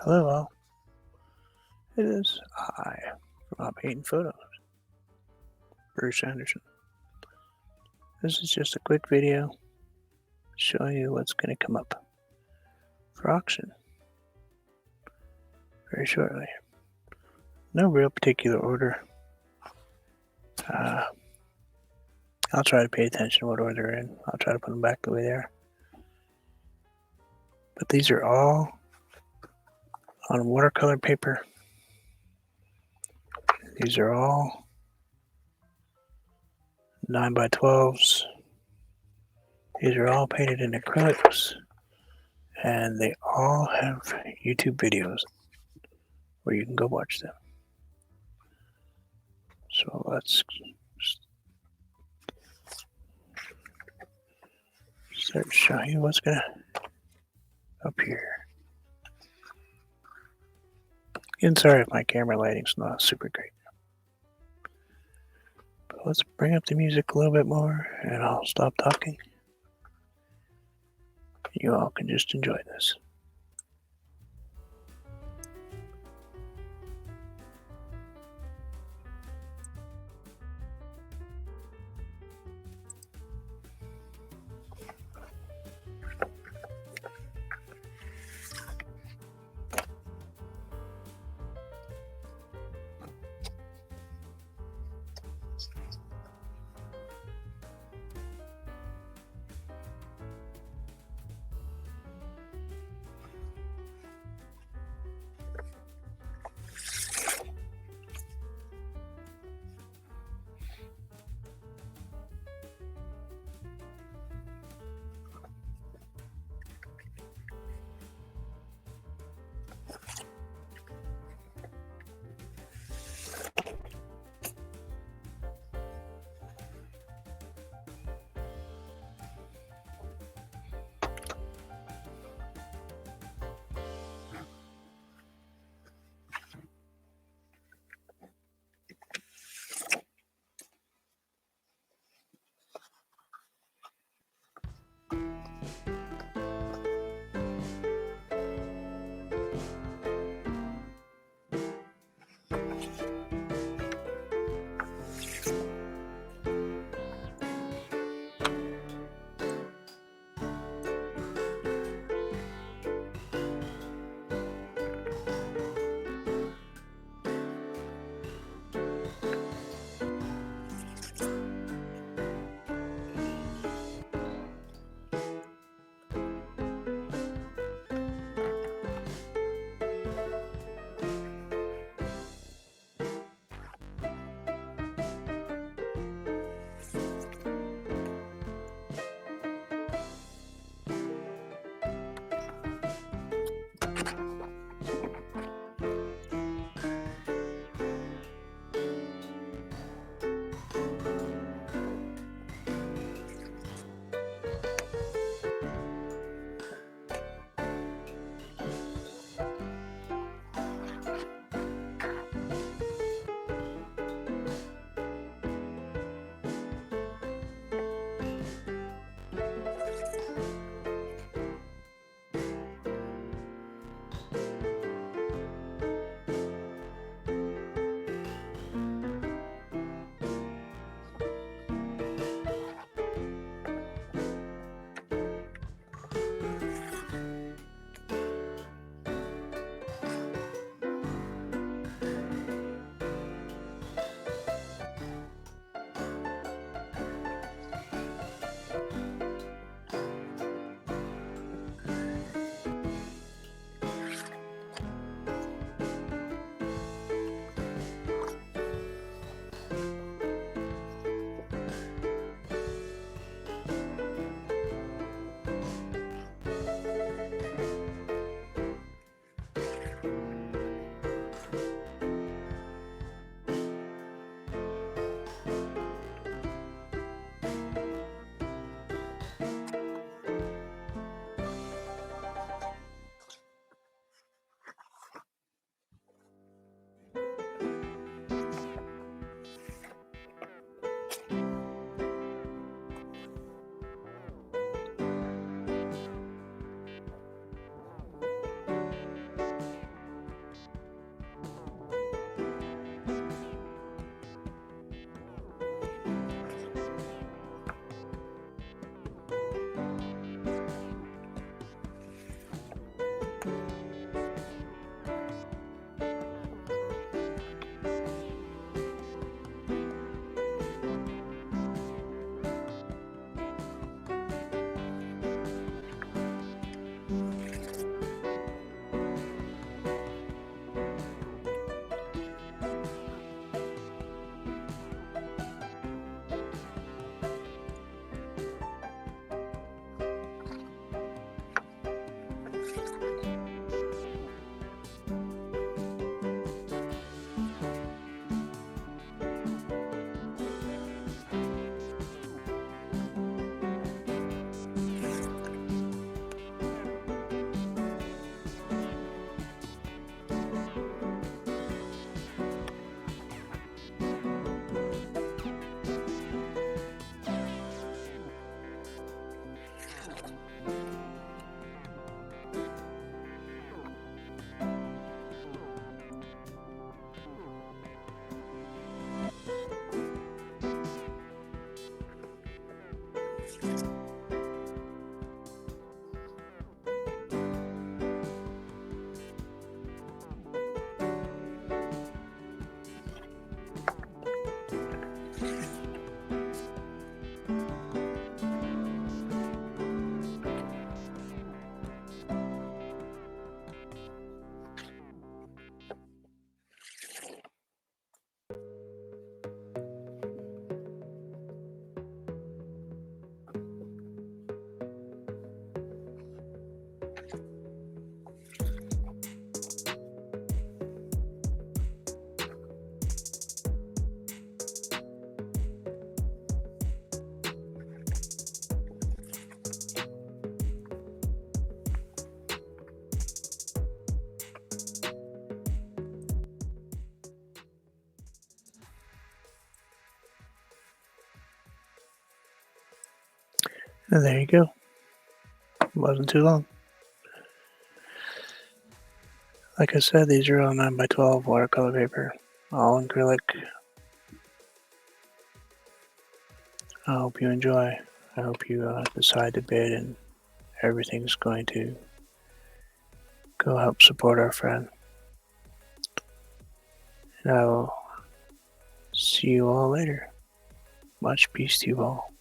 Hello all. It is I, Vermont Paint Photos, Bruce Anderson. This is just a quick video showing you what's going to come up for auction very shortly. No real particular order. I'll try to pay attention to what order they're in. I'll try to put them back the way they are. But these are all on watercolor paper. These are all 9x12s. These are all painted in acrylics. And they all have YouTube videos where you can go watch them. So let's start showing you what's gonna up here. And sorry if my camera lighting's not super great. But let's bring up the music a little bit more and I'll stop talking. You all can just enjoy this. And there you go. Wasn't too long. Like I said, these are all 9x12 watercolor paper, all acrylic. I hope you enjoy. I hope you decide to bid and everything's going to go help support our friend. And I will see you all later. Much peace to you all.